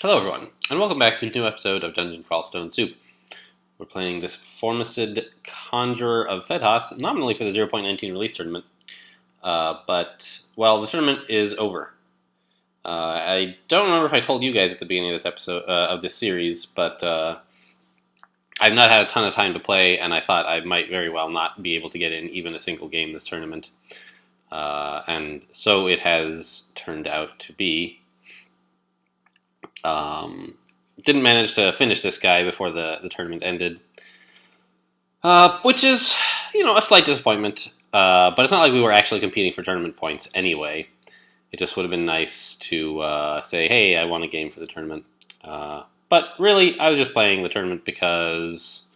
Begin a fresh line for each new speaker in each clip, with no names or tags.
Hello everyone, and welcome back to a new episode of Dungeon Crawl Stone Soup. We're playing this FoCj Conjurer of Fedhas, nominally for the 0.19 release tournament. But the tournament is over. I don't remember if I told you guys at the beginning of this episode, of this series, but I've not had a ton of time to play, and I thought I might very well not be able to get in even a single game this tournament. And so it has turned out to be. Didn't manage to finish this guy before the tournament ended, which is, a slight disappointment. But it's not like we were actually competing for tournament points anyway. It just would have been nice to say, hey, I won a game for the tournament. But really, I was just playing the tournament because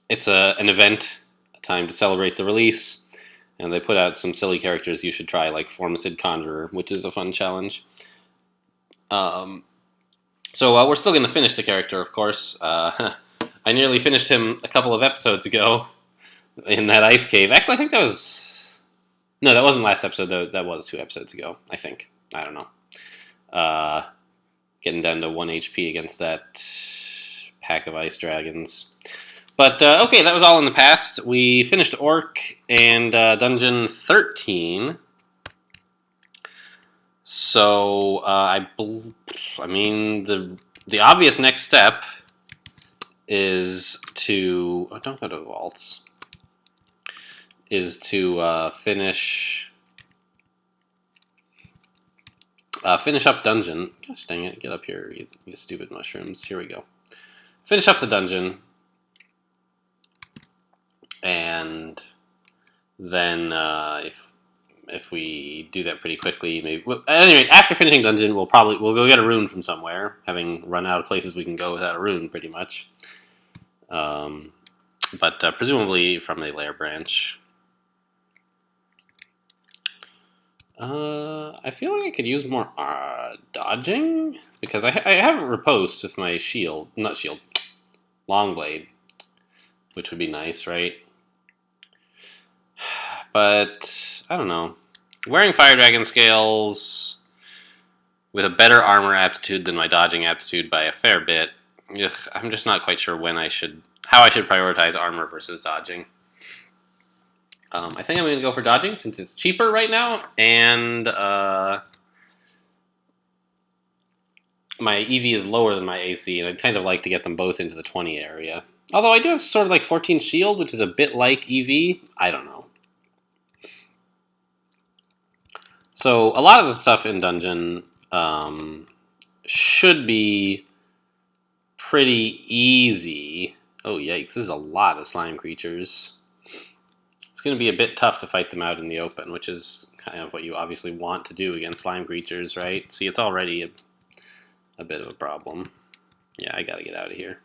it's an event, a time to celebrate the release, and they put out some silly characters you should try, like FoCj Conjurer, which is a fun challenge. So we're still going to finish the character, of course. I nearly finished him a couple of episodes ago in that ice cave. Actually, I think that was... No, that wasn't last episode, though. That was 2 episodes ago, I think. I don't know. Getting down to 1 HP against that pack of ice dragons. But, okay, that was all in the past. We finished Orc and Dungeon 13... So, the obvious next step is to... Oh, don't go to the vaults. Is to finish up dungeon. Gosh dang it, get up here, you stupid mushrooms. Here we go. Finish up the dungeon. And then, if we do that pretty quickly, maybe. At any rate, after finishing dungeon, we'll go get a rune from somewhere, having run out of places we can go without a rune, pretty much. But presumably from a lair branch. I feel like I could use more dodging because I have a riposte with my long blade, which would be nice, right? But I don't know. Wearing Fire Dragon scales with a better armor aptitude than my dodging aptitude by a fair bit. I'm just not quite sure how I should prioritize armor versus dodging. I think I'm going to go for dodging since it's cheaper right now, and my EV is lower than my AC, and I'd kind of like to get them both into the 20 area. Although I do have sort of like 14 shield, which is a bit like EV. I don't know. So a lot of the stuff in dungeon should be pretty easy. Oh yikes, this is a lot of slime creatures. It's going to be a bit tough to fight them out in the open, which is kind of what you obviously want to do against slime creatures, right? See, it's already a bit of a problem. Yeah, I gotta get out of here.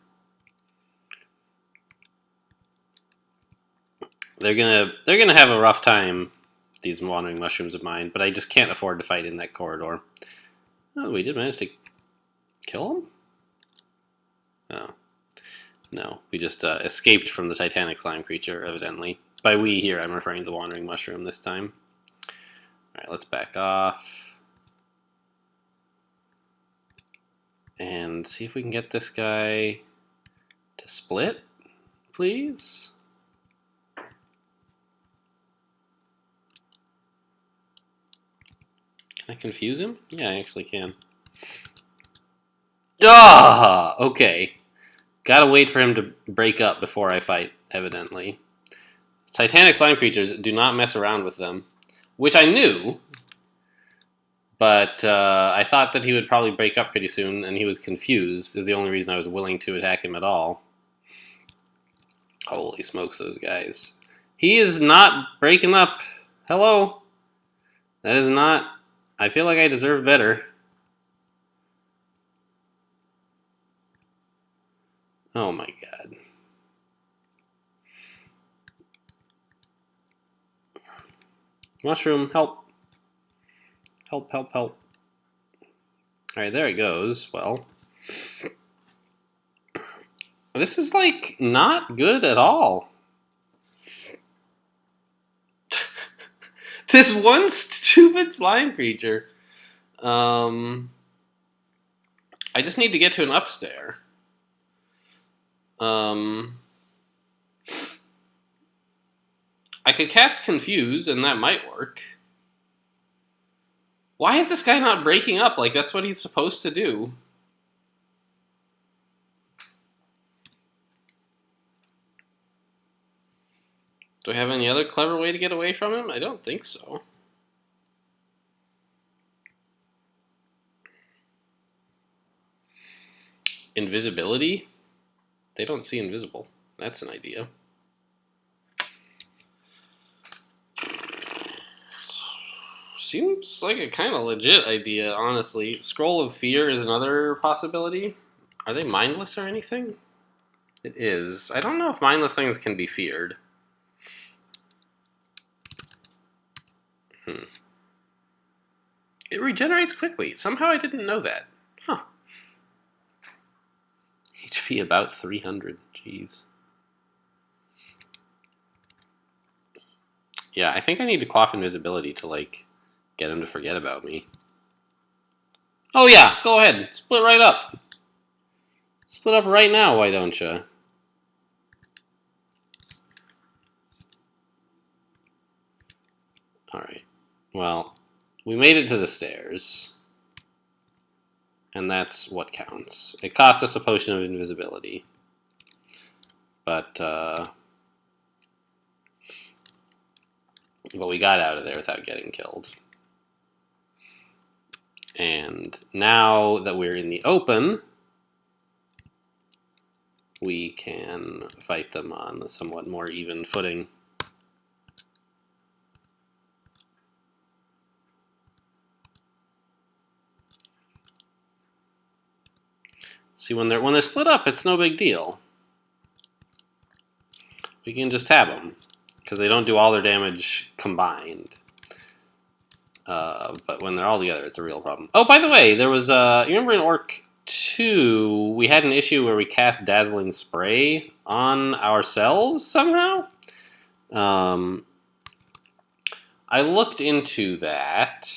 They're gonna have a rough time, these wandering mushrooms of mine, but I just can't afford to fight in that corridor. Oh, we did manage to kill him? Oh. No, we just escaped from the Titanic slime creature, evidently. By we here, I'm referring to the wandering mushroom this time. Alright, let's back off. And see if we can get this guy to split, please. Can I confuse him? Yeah, I actually can. Ah, okay. Gotta wait for him to break up before I fight, evidently. Titanic slime creatures, do not mess around with them. Which I knew, but I thought that he would probably break up pretty soon, and he was confused, is the only reason I was willing to attack him at all. Holy smokes, those guys. He is not breaking up. Hello? That is not... I feel like I deserve better. Oh my god. Mushroom, help. Help, help, help. Alright, there it goes. Well. This is, like, not good at all. This one stupid slime creature. I just need to get to an upstair. I could cast Confuse, and that might work. Why is this guy not breaking up? Like, that's what he's supposed to do. Do I have any other clever way to get away from him? I don't think so. Invisibility? They don't see invisible. That's an idea. Seems like a kind of legit idea, honestly. Scroll of Fear is another possibility. Are they mindless or anything? It is. I don't know if mindless things can be feared. It regenerates quickly. Somehow I didn't know that. Huh. HP about 300. Jeez. Yeah, I think I need to quaff invisibility to, like, get him to forget about me. Oh yeah, go ahead. Split right up. Split up right now, why don't you? Alright. Well, we made it to the stairs. And that's what counts. It cost us a potion of invisibility. But we got out of there without getting killed. And now that we're in the open, we can fight them on a somewhat more even footing. See, when they're split up, it's no big deal. We can just tab them, because they don't do all their damage combined. But when they're all together, it's a real problem. Oh, by the way, there was, you remember in Orc 2, we had an issue where we cast Dazzling Spray on ourselves somehow? I looked into that,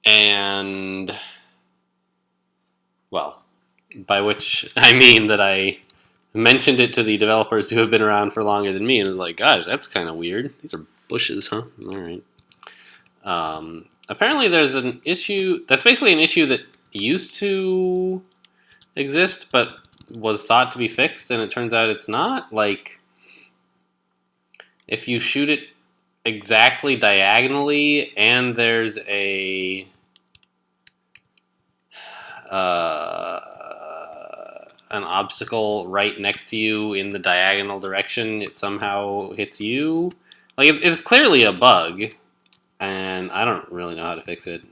and, well, by which I mean that I mentioned it to the developers who have been around for longer than me, and was like, gosh, that's kind of weird. These are bushes, huh? All right. Apparently there's an issue, that's basically an issue that used to exist, but was thought to be fixed, and it turns out it's not. Like, if you shoot it exactly diagonally, and there's a an obstacle right next to you in the diagonal direction, it somehow hits you. Like, it's clearly a bug, and I don't really know how to fix it.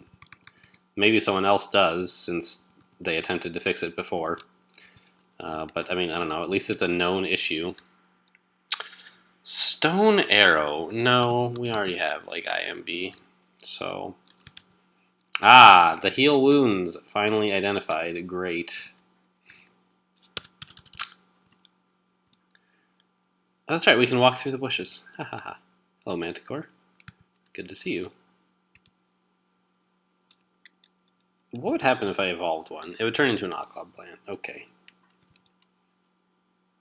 Maybe someone else does, since they attempted to fix it before. But, I mean, I don't know. At least it's a known issue. Stone Arrow. No, we already have, like, IMB. So... Ah, the heal wounds finally identified. Great. Oh, that's right, we can walk through the bushes. Ha ha ha. Hello, Manticore. Good to see you. What would happen if I evolved one? It would turn into an Occlob plant. Okay.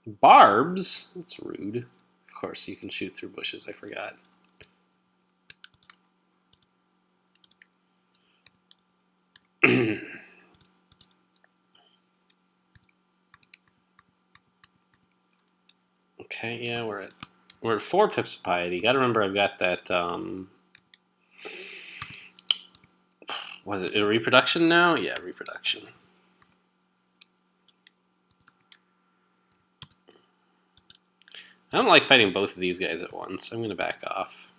Barbs? That's rude. Of course, you can shoot through bushes. I forgot. Okay, yeah, we're at 4 pips of piety. Gotta remember I've got that, was it a reproduction now? Yeah, reproduction. I don't like fighting both of these guys at once. I'm gonna back off.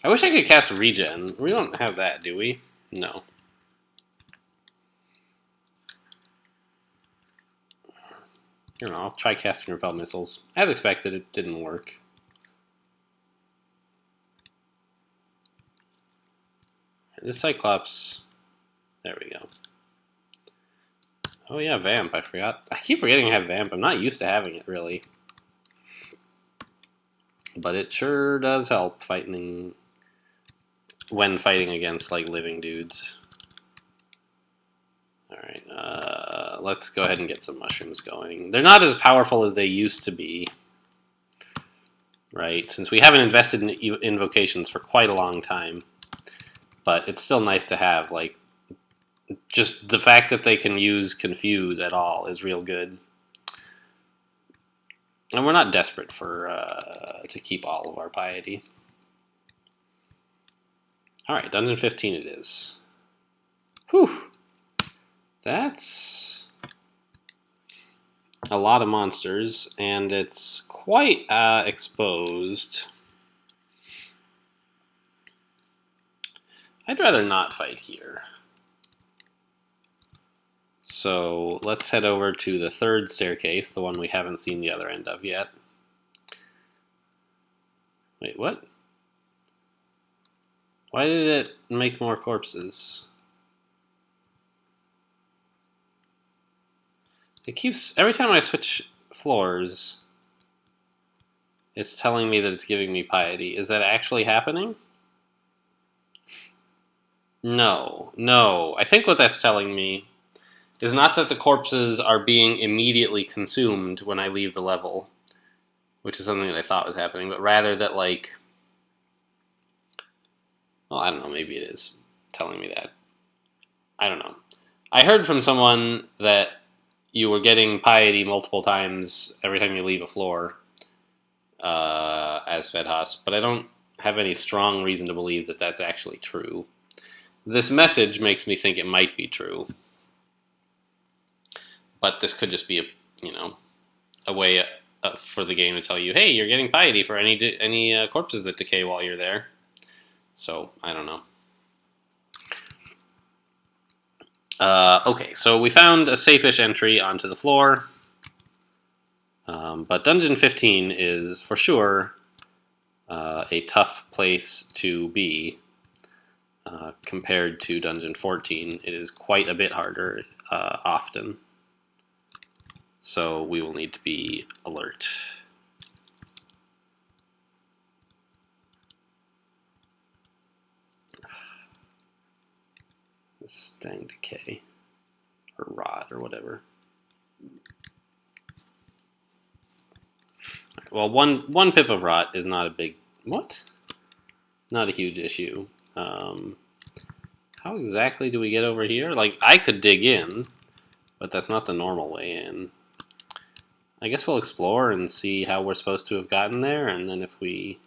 I wish I could cast regen. We don't have that, do we? No. I don't know, I'll try casting Repel Missiles. As expected, it didn't work. This Cyclops... There we go. Oh yeah, Vamp, I forgot. I keep forgetting I have Vamp. I'm not used to having it, really. but it sure does help fighting when fighting against like living dudes. Alright, let's go ahead and get some mushrooms going. They're not as powerful as they used to be, right? Since we haven't invested in invocations for quite a long time. But it's still nice to have, like, just the fact that they can use Confuse at all is real good. And we're not desperate for to keep all of our piety. Alright, Dungeon 15 it is. Whew! That's a lot of monsters, and it's quite exposed. I'd rather not fight here. So let's head over to the third staircase, the one we haven't seen the other end of yet. Wait, what? Why did it make more corpses? It keeps, every time I switch floors, it's telling me that it's giving me piety. Is that actually happening? No, no. I think what that's telling me is not that the corpses are being immediately consumed when I leave the level, which is something that I thought was happening, but rather that, like, well, I don't know, maybe it is telling me that. I don't know. I heard from someone that you were getting piety multiple times every time you leave a floor as FedHaus, but I don't have any strong reason to believe that that's actually true. This message makes me think it might be true, but this could just be a way for the game to tell you, hey, you're getting piety for any corpses that decay while you're there. So I don't know. Okay, so we found a safe-ish entry onto the floor, but Dungeon 15 is for sure a tough place to be compared to Dungeon 14. It is quite a bit harder often, so we will need to be alert. This dang decay, or rot, or whatever. Right, well, one pip of rot is not a big, what? Not a huge issue. How exactly do we get over here? Like, I could dig in, but that's not the normal way in. I guess we'll explore and see how we're supposed to have gotten there, and then if we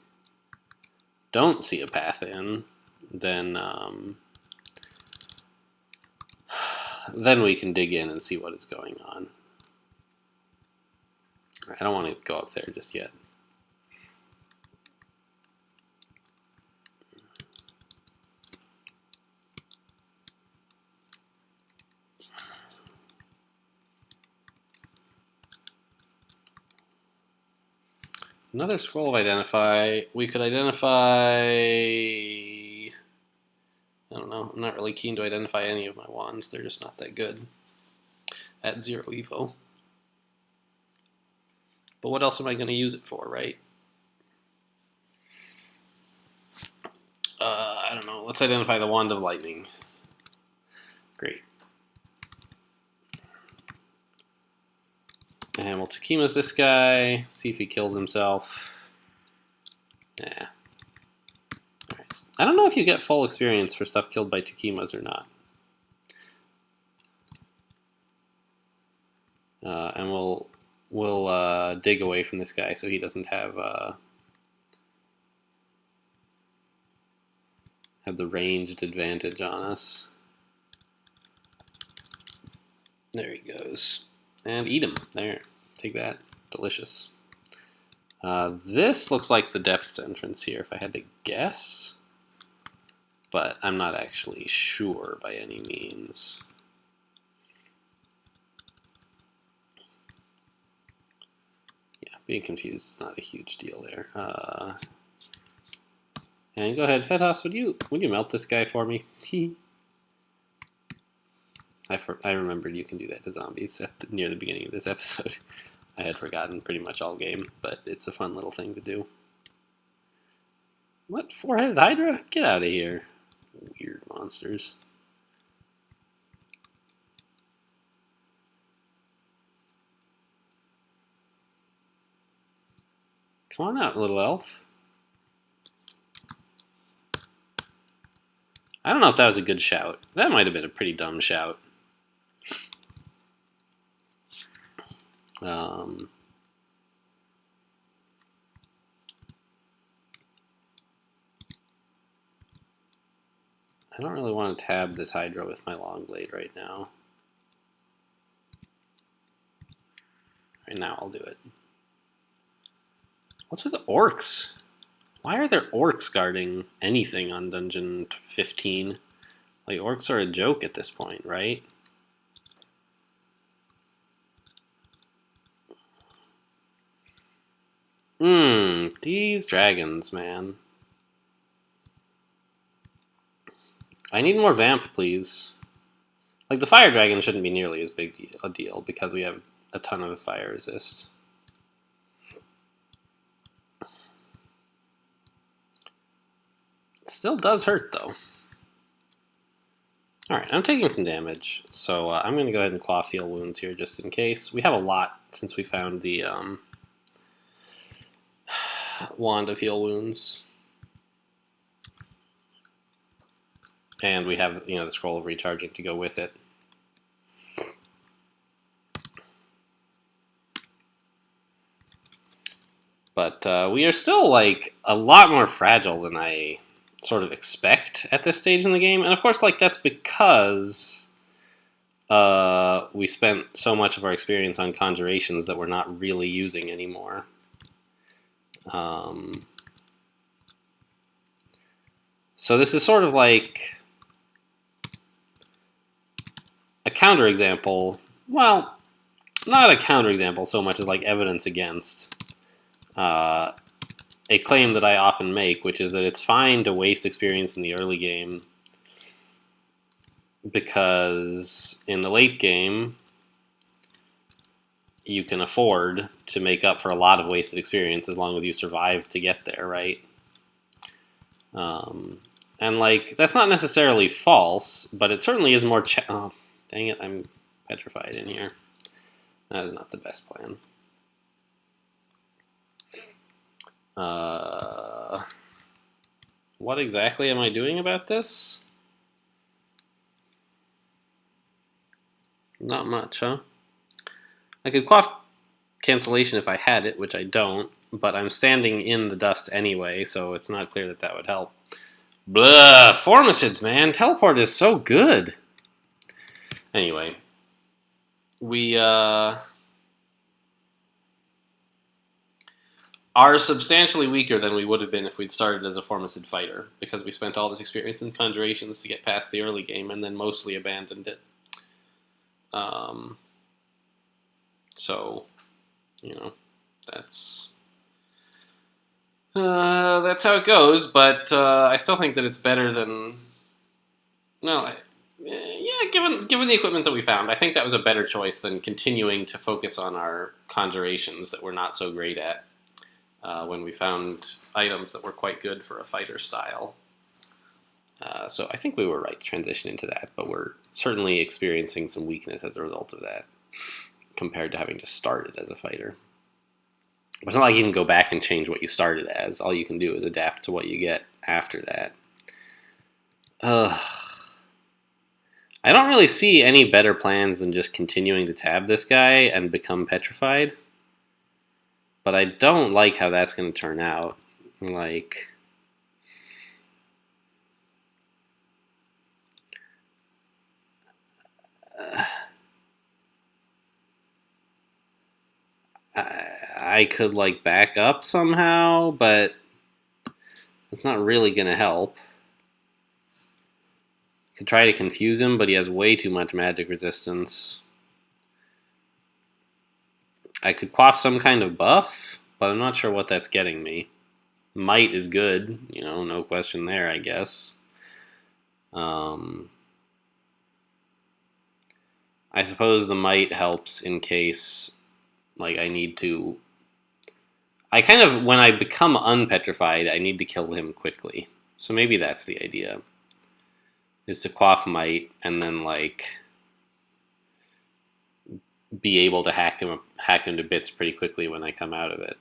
don't see a path in, then we can dig in and see what is going on. I don't want to go up there just yet. Another scroll of identify. We could identify... I don't know. I'm not really keen to identify any of my wands. They're just not that good at 0 evo. But what else am I going to use it for, right? I don't know. Let's identify the Wand of Lightning. Great. And we'll Takima's this guy. See if he kills himself. Yeah. Alright. I don't know if you get full experience for stuff killed by Takimas or not. And we'll dig away from this guy so he doesn't have the ranged advantage on us. There he goes. And eat him. There. Take that. Delicious. This looks like the depths entrance here, if I had to guess. But I'm not actually sure by any means. Yeah, being confused is not a huge deal there. And go ahead, FedHaus, would you melt this guy for me? I remembered you can do that to zombies near the beginning of this episode. I had forgotten pretty much all game, but it's a fun little thing to do. What? Four-headed Hydra? Get out of here. Weird monsters. Come on out, little elf. I don't know if that was a good shout. That might have been a pretty dumb shout. I don't really want to tab this Hydra with my long blade right now. Right now I'll do it. What's with the orcs? Why are there orcs guarding anything on dungeon 15? Like, orcs are a joke at this point, right? These dragons, man. I need more vamp, please. Like, the fire dragon shouldn't be nearly as big a deal because we have a ton of fire resist. It still does hurt, though. Alright, I'm taking some damage, so I'm going to go ahead and quaff heal wounds here just in case. We have a lot since we found the wand of heal wounds. And we have, the scroll of recharging to go with it. But we are still, like, a lot more fragile than I sort of expect at this stage in the game. And of course, like, that's because we spent so much of our experience on conjurations that we're not really using anymore. So this is sort of like a counterexample. Well, not a counterexample so much as like evidence against a claim that I often make, which is that it's fine to waste experience in the early game because in the late game you can afford to make up for a lot of wasted experience as long as you survive to get there, right? And like, that's not necessarily false, but it certainly is more oh, dang it, I'm petrified in here. That is not the best plan. What exactly am I doing about this? Not much, huh? I could quaff cancellation if I had it, which I don't, but I'm standing in the dust anyway, so it's not clear that that would help. Blah! Formicids, man! Teleport is so good! Anyway, we are substantially weaker than we would have been if we'd started as a Formicid fighter, because we spent all this experience in conjurations to get past the early game and then mostly abandoned it. So, that's how it goes, but I still think that it's better than... yeah, given the equipment that we found, I think that was a better choice than continuing to focus on our conjurations that we're not so great at when we found items that were quite good for a fighter style. So I think we were right to transition into that, but we're certainly experiencing some weakness as a result of that, compared to having just started as a fighter. But it's not like you can go back and change what you started as. All you can do is adapt to what you get after that. I don't really see any better plans than just continuing to tab this guy and become petrified. But I don't like how that's going to turn out. Like... I could, like, back up somehow, but it's not really going to help. Could try to confuse him, but he has way too much magic resistance. I could quaff some kind of buff, but I'm not sure what that's getting me. Might is good, no question there, I guess. I suppose the might helps in case, like, I need to I kind of, when I become unpetrified, I need to kill him quickly. So maybe that's the idea, is to quaff might and then like be able to hack him to bits pretty quickly when I come out of it.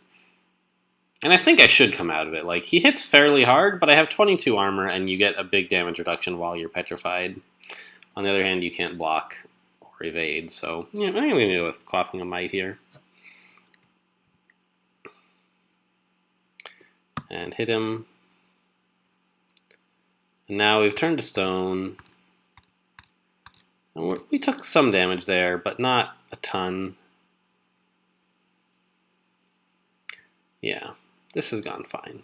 And I think I should come out of it. Like, he hits fairly hard, but I have 22 armor, and you get a big damage reduction while you're petrified. On the other hand, you can't block or evade, so yeah, I'm going to go with quaffing a might here. And hit him. And now we've turned to stone. And we took some damage there, but not a ton. Yeah, this has gone fine.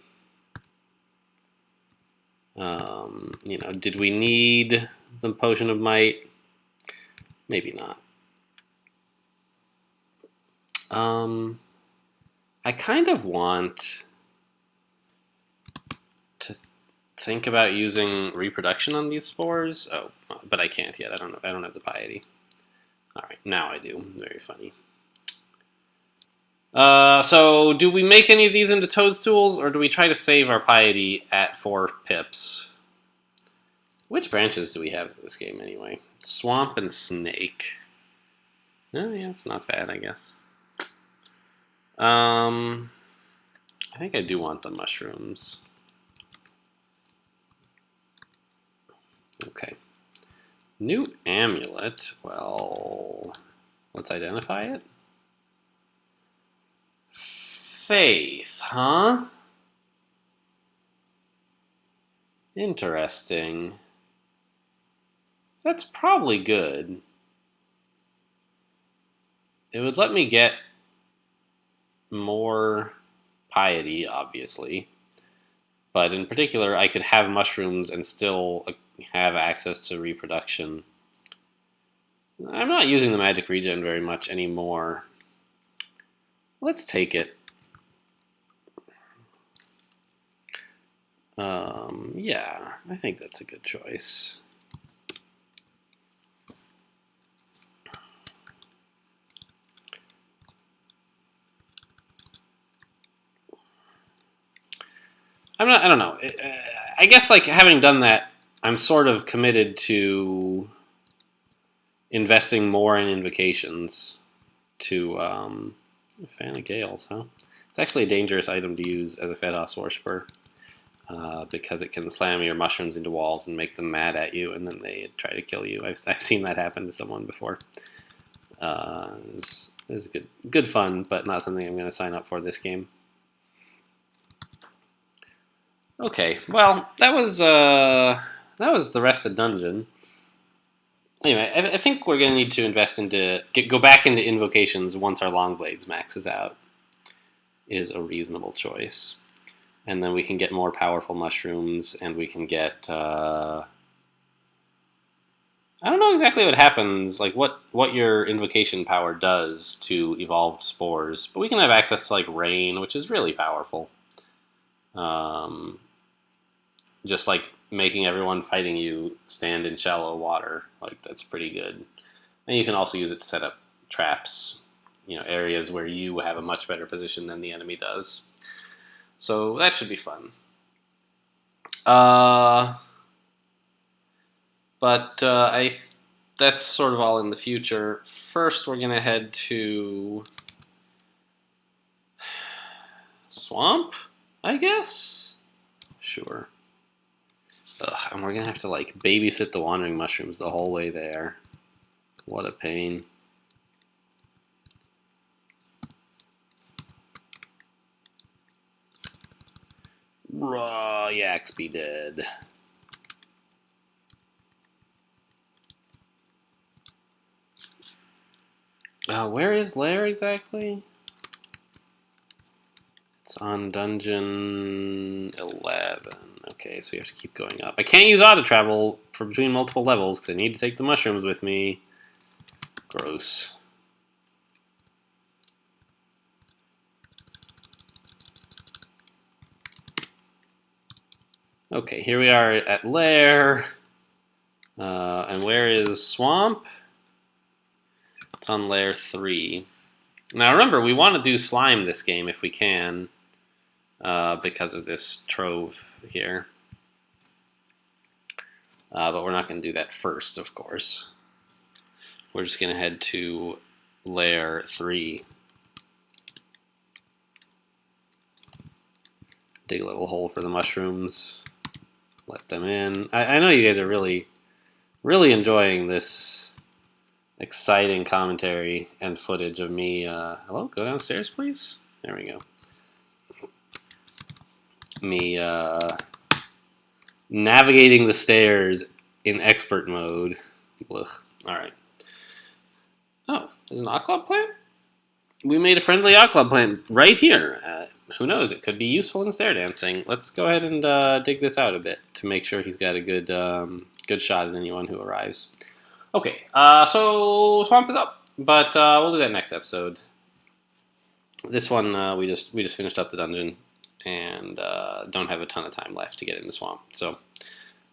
You know, did we need the Potion of Might? Maybe not. I kind of want to think about using reproduction on these spores. Oh, but I can't yet. I don't have the piety. All right, now I do. Very funny. So do we make any of these into toadstools, or do we try to save our piety at 4 pips? Which branches do we have for this game anyway? Swamp and snake. Oh yeah, it's not bad, I guess. I think I do want the mushrooms. Okay. New amulet. Well, let's identify it. Faith, huh? Interesting. That's probably good. It would let me get more piety, obviously. But in particular, I could have mushrooms and still have access to reproduction. I'm not using the magic regen very much anymore. Let's take it. Yeah, I think that's a good choice. I don't know. I guess, like, having done that, I'm sort of committed to investing more in invocations to Fan of Gales, huh? It's actually a dangerous item to use as a Fedhas worshiper because it can slam your mushrooms into walls and make them mad at you, and then they try to kill you. I've seen that happen to someone before. It's good fun, but not something I'm going to sign up for this game. Okay, well, that was the rest of dungeon. Anyway, I think we're going to need to invest into go back into invocations once our long blades maxes out. Is a reasonable choice, and then we can get more powerful mushrooms, and we can get. I don't know exactly what happens, like what your invocation power does to evolved spores, but we can have access to like rain, which is really powerful. Just like making everyone fighting you stand in shallow water, like that's pretty good. And you can also use it to set up traps, you know, areas where you have a much better position than the enemy does. So that should be fun. That's sort of all in the future. First, we're gonna head to Swamp, I guess. Sure. And we're gonna have to like babysit the wandering mushrooms the whole way there. What a pain. Raw yaks be dead. Where is Lair exactly? It's on dungeon 11. Okay, so we have to keep going up. I can't use auto travel for between multiple levels because I need to take the mushrooms with me. Gross. Okay, here we are at Lair. And where is Swamp? It's on Lair 3. Now remember, we want to do slime this game if we can. because of this trove here. But we're not going to do that first, of course. We're just going to head to layer 3. Dig a little hole for the mushrooms. Let them in. I know you guys are really enjoying this exciting commentary and footage of me. Hello, go downstairs, please. There we go. Me navigating the stairs in expert mode. Ugh. All right. Oh, there's an Odd plant? We made a friendly Odd plant right here. Who knows? It could be useful in stair dancing. Let's go ahead and dig this out a bit to make sure he's got a good good shot at anyone who arrives. Okay, so Swamp is up, but we'll do that next episode. This one we just finished up the dungeon and don't have a ton of time left to get into Swamp. So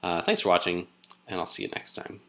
thanks for watching, and I'll see you next time.